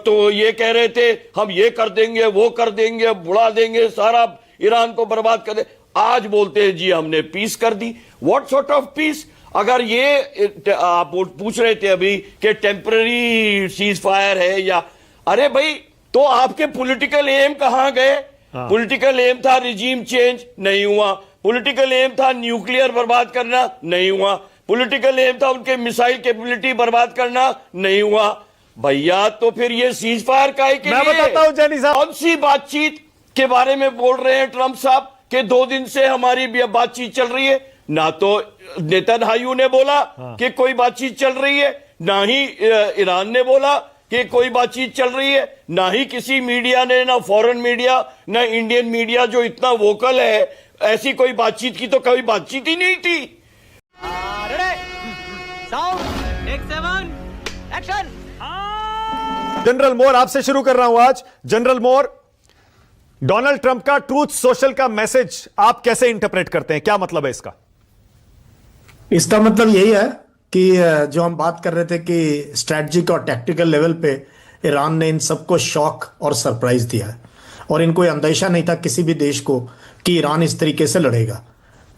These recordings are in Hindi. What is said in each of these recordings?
तो ये कह रहे थे हम ये कर देंगे, वो कर देंगे, बुढ़ा देंगे, सारा ईरान को बर्बाद कर दे। आज बोलते हैं जी हमने पीस कर दी। What sort of peace? अगर ये आप पूछ रहे थे अभी कि टेम्पररी सीज फायर है या, अरे भाई तो आपके पॉलिटिकल एम कहां गए? पॉलिटिकल एम था रिजीम चेंज, नहीं हुआ। पॉलिटिकल एम था न्यूक्लियर बर्बाद करना, नहीं हुआ। पॉलिटिकल एम था उनके मिसाइल कैपेबिलिटी बर्बाद करना, नहीं हुआ। भैया तो फिर ये सीज फायर का है कि मैं बताता हूं जैनी साहब, कौन सी बातचीत के बारे में बोल रहे हैं ट्रंप साहब कि 2 दिन से हमारी बातचीत चल रही है? ना तो नेतन्याहू ने बोला कि कोई बातचीत चल रही है, ना ही ईरान ने बोला कि कोई बातचीत चल रही है, ना ही किसी मीडिया ने, ना फॉरेन मीडिया, ना इंडियन मीडिया जो इतना वोकल है। ऐसी कोई बातचीत की तो कभी बातचीत ही नहीं थी। जनरल मोर आपसे शुरू कर रहा हूं आज। जनरल मोर, डोनाल्ड ट्रंप का ट्रूथ सोशल का मैसेज आप कैसे इंटरप्रेट करते हैं? क्या मतलब है इसका? इसका मतलब यही है कि जो हम बात कर रहे थे कि स्ट्रैटेजिक और टैक्टिकल लेवल पे ईरान ने इन सबको शॉक और सरप्राइज दिया है, और इनको अंदेशा नहीं था किसी भी देश को कि ईरान इस तरीके से लड़ेगा।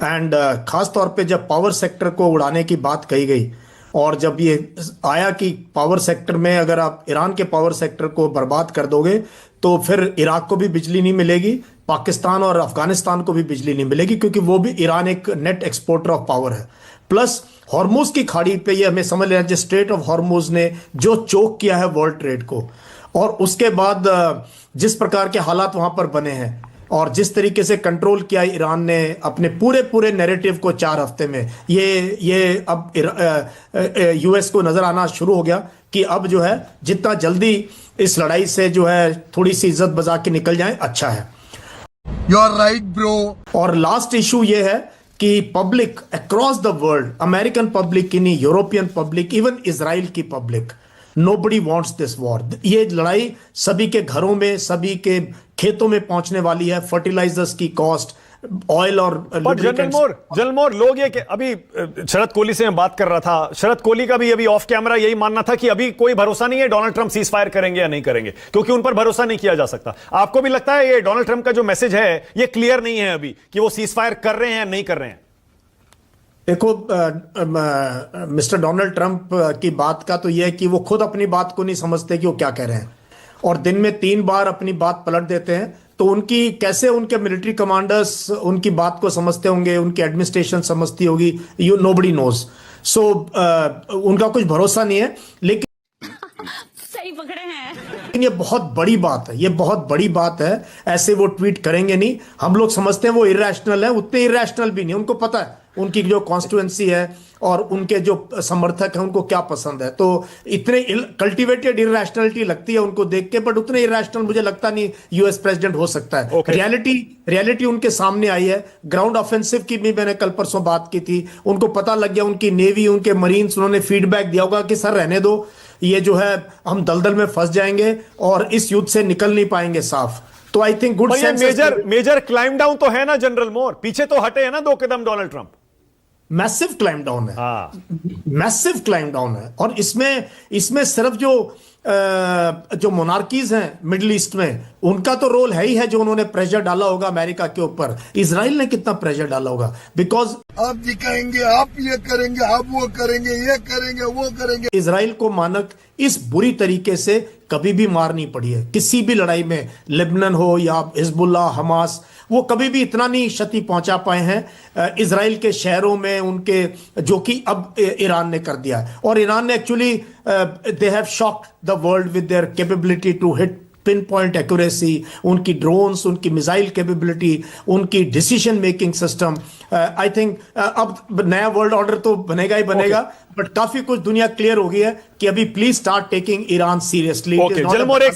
एंड खास तौर पे जब पावर सेक्टर को उड़ाने की बात कही गई, और जब ये आया कि पावर सेक्टर में अगर आप ईरान के पावर सेक्टर को बर्बाद कर दोगे तो फिर इराक को भी बिजली नहीं मिलेगी, पाकिस्तान और अफगानिस्तान को भी बिजली नहीं मिलेगी, क्योंकि वो भी ईरान एक नेट एक्सपोर्टर ऑफ पावर है। प्लस हॉर्मुज की खाड़ी पे ये हमें समझ लेना, स्ट्रेट ऑफ हॉर्मुज ने जो चोक किया है वर्ल्ड ट्रेड को, और उसके बाद जिस प्रकार के हालात वहां पर बने हैं और जिस तरीके से कंट्रोल किया ईरान ने अपने पूरे नैरेटिव को 4 हफ्ते में, ये अब यूएस को नजर आना शुरू हो गया कि अब जो है जितना जल्दी इस लड़ाई से जो है थोड़ी सी इज्जत बचा के निकल जाए अच्छा है। You are right bro. और लास्ट इशू ये है कि public across the world, American public की नहीं, यूरोपियन पब्लिक, इवन इजराइल की public, nobody wants this war. ये लड़ाई सभी के घरों में, सभी के खेतों में पहुंचने वाली है। फर्टिलाइजर्स की कॉस्ट, ऑयल और जनरल मोर, लोग ये अभी शरद कोहली से मैं बात कर रहा था, शरद कोहली का भी अभी ऑफ कैमरा यही मानना था कि अभी कोई भरोसा नहीं है डोनाल्ड ट्रंप सीज फायर करेंगे या नहीं करेंगे, क्योंकि उन पर भरोसा नहीं किया जा सकता। आपको भी लगता है ये डोनाल्ड ट्रंप का जो मैसेज है ये क्लियर नहीं है अभी कि वो सीज फायर कर रहे हैं या नहीं कर रहे हैं? देखो, मिस्टर डोनाल्ड ट्रंप की बात का तो यह है कि वो खुद अपनी बात को नहीं समझते कि वो क्या कह रहे हैं, और दिन में 3 बार अपनी बात पलट देते हैं। तो उनकी कैसे उनके मिलिट्री कमांडर्स उनकी बात को समझते होंगे, उनकी एडमिनिस्ट्रेशन समझती होगी, यू नोबडी नोज। सो उनका कुछ भरोसा नहीं है। लेकिन सही पकड़े हैं। लेकिन ये बहुत बड़ी बात है, ये बहुत बड़ी बात है। ऐसे वो ट्वीट करेंगे नहीं। हम लोग समझते हैं वो इरैशनल है, उतने इरैशनल भी नहीं। उनको पता है उनकी जो कॉन्स्टिट्यूएंसी है और उनके जो समर्थक हैं उनको क्या पसंद है। तो इतने कल्टिवेटेड इरैशनलिटी लगती है उनको देख के, बट उतने इरैशनल मुझे लगता नहीं यूएस प्रेसिडेंट हो सकता है। रियलिटी उनके सामने आई है। ग्राउंड ऑफेंसिव की भी मैंने कल परसों बात की थी। उनको पता लग गया, उनकी नेवी, उनके मरीन्स, उन्होंने फीडबैक दिया होगा कि सर रहने दो, ये जो है हम दलदल में फंस जाएंगे और इस युद्ध से निकल नहीं पाएंगे साफ। तो I think good major climb down तो है ना जनरल मोर, पीछे तो हटे है ना 2 कदम Donald Trump. Massive climb down है, मैसिव क्लाइम डाउन है। और इसमें सिर्फ जो मोनार्कीज हैं मिडिल ईस्ट में, उनका तो रोल है ही है, जो उन्होंने प्रेशर डाला होगा अमेरिका के ऊपर। इजराइल ने कितना प्रेशर डाला होगा, बिकॉज आप दिखाएंगे, आप ये करेंगे, आप वो करेंगे, ये करेंगे, वो करेंगे। इजराइल को मानक इस बुरी तरीके से कभी भी मार नहीं पड़ी है किसी भी लड़ाई में, लेबनान हो या हिजबुल्लाह, हमास, वो कभी भी इतना नहीं क्षति पहुंचा पाए हैं इजराइल के शहरों में उनके, जो कि अब ईरान ने कर दिया। और ईरान ने actually they have shocked the world with their capability to hit pinpoint accuracy, उनकी ड्रोन्स, उनकी मिसाइल कैपेबिलिटी, उनकी decision making system. I think अब नया वर्ल्ड ऑर्डर तो बनेगा ही बनेगा, बट काफी कुछ दुनिया क्लियर हो गई है कि अभी please start taking Iran seriously. जलमोर, एक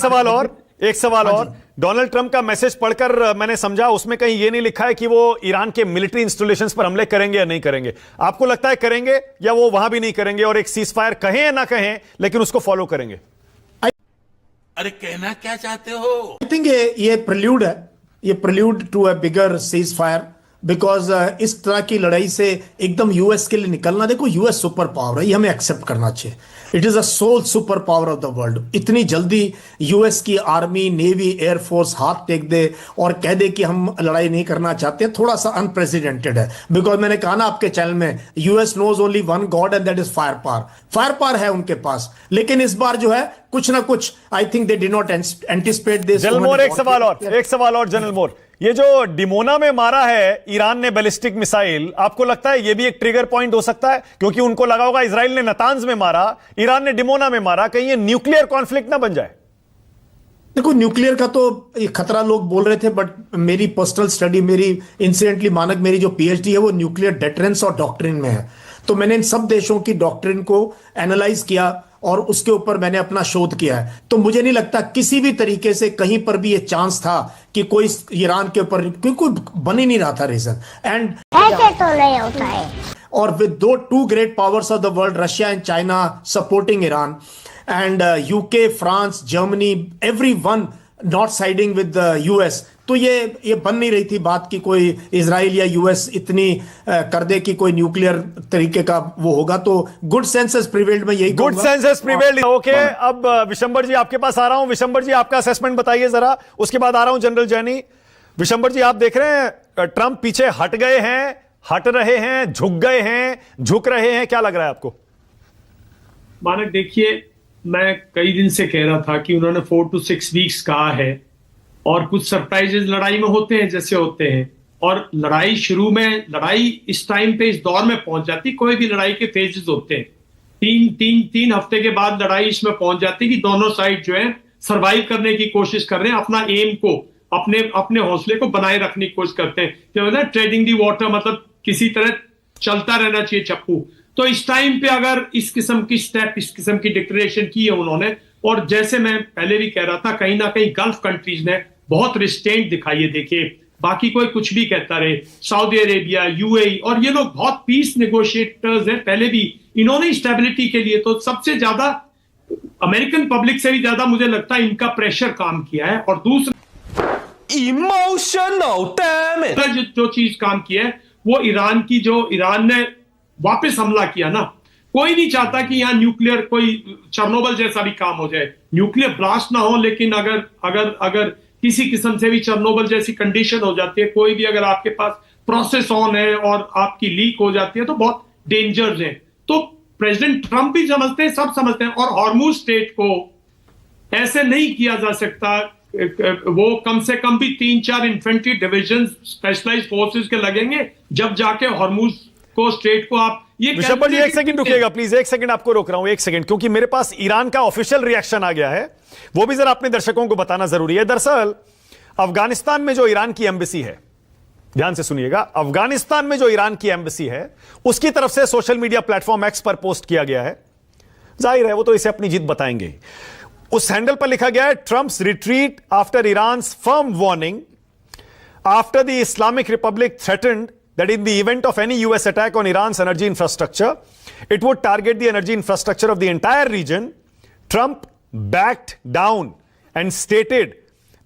सवाल और डोनाल्ड ट्रंप का मैसेज पढ़कर मैंने समझा उसमें कहीं ये नहीं लिखा है कि वो ईरान के मिलिट्री इंस्टॉलेशंस पर हमले करेंगे या नहीं करेंगे। आपको लगता है करेंगे या वो वहां भी नहीं करेंगे और एक सीज फायर कहें या ना कहें लेकिन उसको फॉलो करेंगे? अरे कहना क्या चाहते हो? आई थिंक ये प्रिल्यूड है, ये prelude to a bigger ceasefire. Because इस तरह की लड़ाई से एकदम यूएस के लिए निकलना, देखो यूएस सुपर पावर है, ये हमें एक्सेप्ट करना चाहिए। It is a sole superpower of the world. इतनी जल्दी यूएस की आर्मी, नेवी, एयरफोर्स हाथ टेक दे और कह दे कि हम लड़ाई नहीं करना चाहते, थोड़ा सा अनप्रेसिडेंटेड है। बिकॉज मैंने कहा ना आपके चैनल में, US knows only one god and that is firepower. Firepower है उनके पास, लेकिन इस बार जो है कुछ ना कुछ, I think they did not anticipate this. General मोर, एक सवाल और जनरल मोर, ये जो डिमोना में मारा है ईरान ने बैलिस्टिक मिसाइल, आपको लगता है ये भी एक ट्रिगर पॉइंट हो सकता है? क्योंकि उनको लगा होगा इजराइल ने नतांज में मारा, ईरान ने डिमोना में मारा, कहीं ये न्यूक्लियर कॉन्फ्लिक्ट ना बन जाए। देखो न्यूक्लियर का तो ये खतरा लोग बोल रहे थे, बट मेरी पर्सनल स्टडी, मेरी इंसिडेंटली मानक मेरी जो पीएचडी है वो न्यूक्लियर डेटरेंस और डॉक्ट्रिन में है। तो मैंने इन सब देशों की डॉक्ट्रिन को एनालाइज किया और उसके ऊपर मैंने अपना शोध किया है। तो मुझे नहीं लगता किसी भी तरीके से कहीं पर भी ये चांस था कि कोई ईरान के ऊपर, क्योंकि बन ही नहीं रहा था रीजन। एंड ऐसे तो नहीं होता है। और with two great powers of the world, Russia and China supporting Iran, and UK, France, Germany, everyone not siding with US, तो ये बन नहीं रही थी बात कि कोई इजराइल या यूएस इतनी कर दे कि कोई न्यूक्लियर तरीके का वो होगा। तो गुड सेंसेस प्रिवेल्ड में, यही गुड सेंसेस प्रिवेल्ड। ओके, अब विशंबर जी आपके पास आ रहा हूं। विशंबर जी आपका असेसमेंट बताइए जरा, उसके बाद आ रहा हूं जनरल जैनी। विशंबर जी, आप देख रहे हैं ट्रंप पीछे हट गए हैं, हट रहे हैं, झुक गए हैं, झुक रहे हैं, क्या लग रहा है आपको? मानक देखिए, मैं कई दिन से कह रहा था कि उन्होंने 4 to 6 वीक्स कहा है, और कुछ सरप्राइजेस लड़ाई में होते हैं जैसे होते हैं, और लड़ाई शुरू में, लड़ाई इस टाइम पे, इस दौर में पहुंच जाती, कोई भी लड़ाई के फेजेस होते हैं, तीन हफ्ते के बाद लड़ाई इसमें पहुंच जाती कि दोनों साइड जो है सरवाइव करने की कोशिश कर रहे हैं, अपना एम को, अपने हौसले को बनाए रखने की कोशिश करते हैं। क्या होता है, ट्रेडिंग दी वाटर, मतलब किसी तरह चलता रहना चाहिए चप्पू। तो इस टाइम पे अगर इस किस्म की स्टेप, इस किस्म की डिक्लेरेशन की है उन्होंने, और जैसे मैं पहले भी कह रहा था, कहीं ना कहीं गल्फ कंट्रीज ने बहुत रिस्ट्रेंट दिखाई है। देखिए, बाकी कोई कुछ भी कहता रहे, सऊदी अरेबिया, यूएई, और ये लोग बहुत पीस नेगोशिएटर्स हैं पहले भी, इन्होंने स्टेबिलिटी के लिए तो सबसे ज्यादा अमेरिकन पब्लिक से भी ज्यादा मुझे लगता है इनका प्रेशर काम किया है। और दूसरा इमोशनल डैमेज, जो चीज काम किया है वो ईरान ने वापस हमला किया ना। कोई नहीं चाहता कि यहां न्यूक्लियर, कोई चर्नोबल जैसा भी काम हो जाए, न्यूक्लियर ब्लास्ट ना हो, लेकिन अगर किसी किस्म से भी चर्नोबल जैसी कंडीशन हो जाती है, कोई भी अगर आपके पास प्रोसेस ऑन है और आपकी लीक हो जाती है, तो बहुत डेंजर्स है। तो प्रेसिडेंट ट्रंप भी समझते हैं, सब समझते हैं, और हॉर्मुज स्ट्रेट को ऐसे नहीं किया जा सकता। वो कम से कम भी 3-4 इन्फेंट्री डिविजन स्पेशलाइज्ड फोर्सेस के लगेंगे, जब जाके हॉर्मुज को, स्ट्रेट को आप ये। विशंबर जी, एक सेकंड रुकिएगा प्लीज, एक सेकंड आपको रोक रहा हूं, एक सेकंड, क्योंकि मेरे पास ईरान का ऑफिशियल रिएक्शन आ गया है, वो भी जरा अपने दर्शकों को बताना जरूरी है। दरअसल अफगानिस्तान में जो ईरान की एम्बेसी है, ध्यान से सुनिएगा, अफगानिस्तान में जो ईरान की एम्बेसी है, उसकी तरफ से सोशल मीडिया प्लेटफॉर्म एक्स पर पोस्ट किया गया है। जाहिर है वो तो इसे अपनी जीत बताएंगे। उस हैंडल पर लिखा गया है, Trump's retreat after Iran's firm warning after the Islamic Republic threatened that in the event of any US attack on Iran's energy infrastructure, it would target the energy infrastructure of the entire region. Trump backed down and stated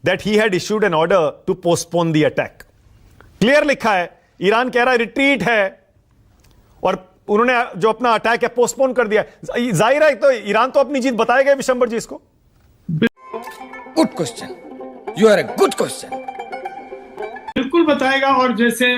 that he had issued an order to postpone the attack. Clear लिखा है, ईरान कह रहा है रिट्रीट है, और उन्होंने जो अपना अटैक है पोस्टपोन कर दिया। जाहिर है तो ईरान तो अपनी जीत बताएगा विशंबर जी इसको। Good question, you are a good question. बिल्कुल बताएगा, और जैसे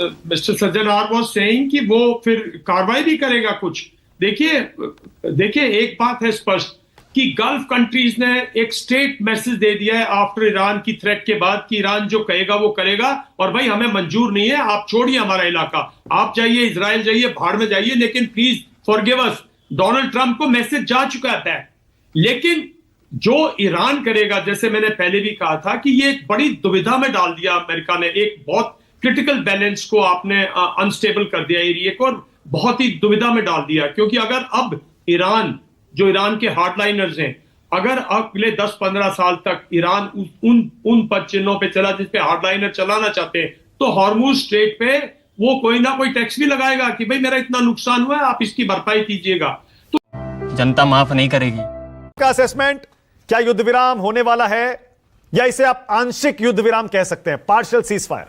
mister Sajjan are was saying कि वो फिर कार्रवाई भी करेगा कुछ। देखिए एक बात है स्पष्ट कि गल्फ कंट्रीज ने एक स्ट्रेट मैसेज दे दिया है आफ्टर ईरान की थ्रेट के बाद कि ईरान जो कहेगा वो करेगा, और भाई हमें मंजूर नहीं है, आप छोड़िए हमारा इलाका, आप जाइए इजराइल जाइए, भाड़ में जाइए, लेकिन please forgive us. Donald Trump को मैसेज जा चुका है, लेकिन जो ईरान करेगा, जैसे मैंने पहले भी कहा था कि ये एक बड़ी दुविधा में डाल दिया अमेरिका ने, एक बहुत क्रिटिकल बैलेंस को आपने अनस्टेबल कर दिया एरिया को, और बहुत ही दुविधा में डाल दिया। क्योंकि अगर अब ईरान, जो ईरान के हार्डलाइनर्स हैं, अगर अगले 10-15 साल तक ईरान उन पद चिन्हों पे चला जिस पे हार्डलाइनर चलाना चाहते हैं, तो हॉर्मुज स्ट्रेट पे वो कोई ना कोई टैक्स भी लगाएगा कि भाई मेरा इतना नुकसान हुआ है, आप इसकी भरपाई कीजिएगा। तो जनता माफ नहीं करेगी। का असेसमेंट, क्या युद्ध विराम होने वाला है, या इसे आप आंशिक युद्ध विराम कह सकते हैं, partial cease fire?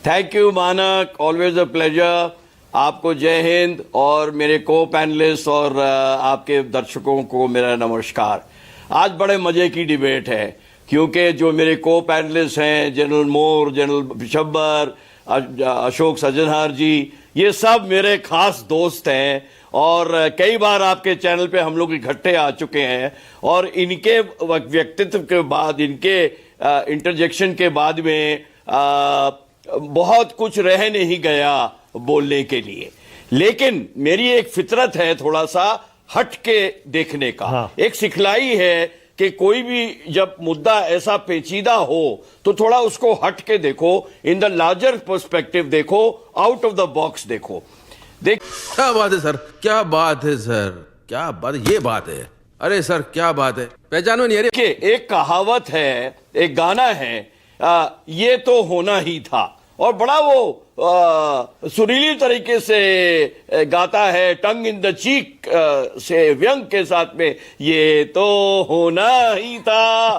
Thank you मानक, ऑलवेज अ प्लेजर। आपको जय हिंद और मेरे को पैनलिस्ट और आपके दर्शकों को मेरा नमस्कार। आज बड़े मजे की डिबेट है क्योंकि जो मेरे को पैनलिस्ट हैं, जनरल मोर, जनरल शब्बर, अशोक सज्जनहार जी, ये सब मेरे खास दोस्त हैं और कई बार आपके चैनल पे हम लोग इकट्ठे आ चुके हैं और इनके व्यक्तित्व के बाद, इनके इंटरजेक्शन के बाद में बहुत कुछ रह नहीं गया बोलने के लिए। लेकिन मेरी एक फितरत है थोड़ा सा हट के देखने का। हाँ। एक सिखलाई है कि कोई भी जब मुद्दा ऐसा पेचीदा हो तो थोड़ा उसको हट के देखो, इन द लार्जर पर्सपेक्टिव देखो, आउट ऑफ द बॉक्स देखो। क्या बात है सर, क्या बात है सर, क्या बात, ये बात है। अरे सर क्या बात है, पहचानो नहीं। कि एक कहावत है, एक गाना है, ये तो होना ही था, और बड़ा वो सुरीली तरीके से गाता है, टंग इन द चीक से व्यंग के साथ में, ये तो होना ही था।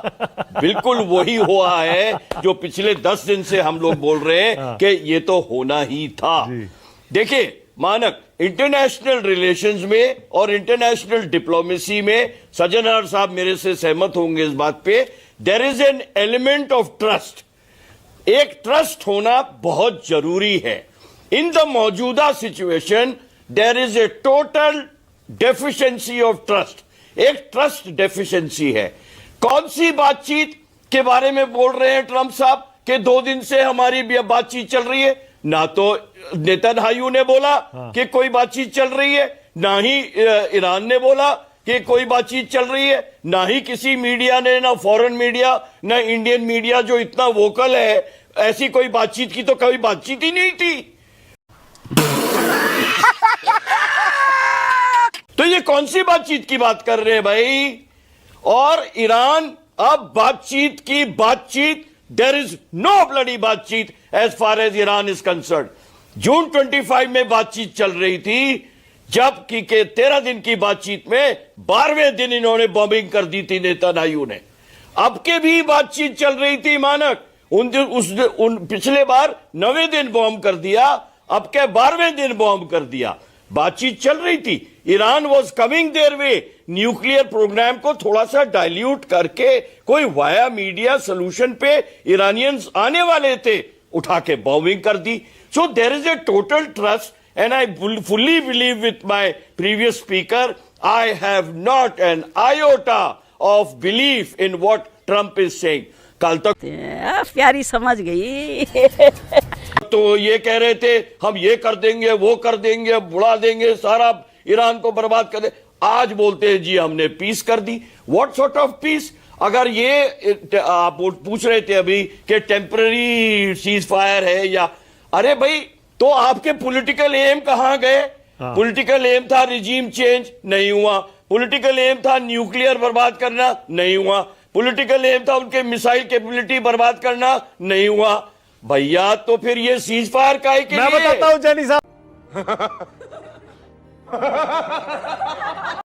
बिल्कुल वही हुआ है जो पिछले 10 दिन से हम लोग बोल रहे हैं कि ये तो होना ही था। देखिए मानक, इंटरनेशनल रिलेशंस में और इंटरनेशनल डिप्लोमेसी में सज्जनहार साहब मेरे से सहमत होंगे इस बात पे, there is an element of trust. एक ट्रस्ट होना बहुत जरूरी है। इन द मौजूदा situation there is a total deficiency of trust. एक ट्रस्ट डेफिशिएंसी है। कौन सी बातचीत के बारे में बोल रहे हैं ट्रंप साहब कि 2 दिन से हमारी बातचीत चल रही है? ना तो नेतन्याहू ने बोला कि कोई बातचीत चल रही है, ना ही ईरान ने बोला कि कोई बातचीत चल रही है, ना ही किसी मीडिया ने, ना फॉरेन मीडिया, ना इंडियन मीडिया जो इतना वोकल है, ऐसी कोई बातचीत की तो कभी बातचीत ही नहीं थी। तो ये कौन सी बातचीत की बात कर रहे हैं भाई? और ईरान अब बातचीत की बातचीत, देयर इज नो ब्लडी बातचीत as far as Iran is concern. June 25 में बातचीत चल रही थी, जबकि के 13 दिन की बातचीत में 12वें दिन इन्होंने बॉम्बिंग कर दी थी नेतन्याहू ने। अब के भी बातचीत चल रही थी मानक, उन पिछले बार 9वें दिन बॉम्ब कर दिया, अब के 12वें दिन बॉम्ब कर दिया। बातचीत चल रही थी, Iran was coming their way. Nuclear programme को थोड़ा सा डाइल्यूट करके कोई वाया मीडिया सोल्यूशन पे ईरानियंस आने वाले थे, उठा के बॉम्बिंग कर दी। So there is a total trust and I fully believe with my previous speaker, I have not an iota of belief in what Trump is saying. कल तक प्यारी समझ गई। तो ये कह रहे थे हम ये कर देंगे, वो कर देंगे, बुला देंगे, सारा ईरान को बर्बाद कर दे। आज बोलते हैं जी हमने पीस कर दी। What sort of peace? अगर ये आप पूछ रहे थे अभी कि टेम्पररी सीज फायर है या, अरे भाई तो आपके पॉलिटिकल एम कहां गए? पॉलिटिकल एम था रिजीम चेंज, नहीं हुआ। पॉलिटिकल एम था न्यूक्लियर बर्बाद करना, नहीं हुआ। पॉलिटिकल एम था उनके मिसाइल कैपेबिलिटी बर्बाद करना, नहीं हुआ। भैया तो फिर ये सीज फायर काहे के लिए? मैं बताता हूं जैनी साहब।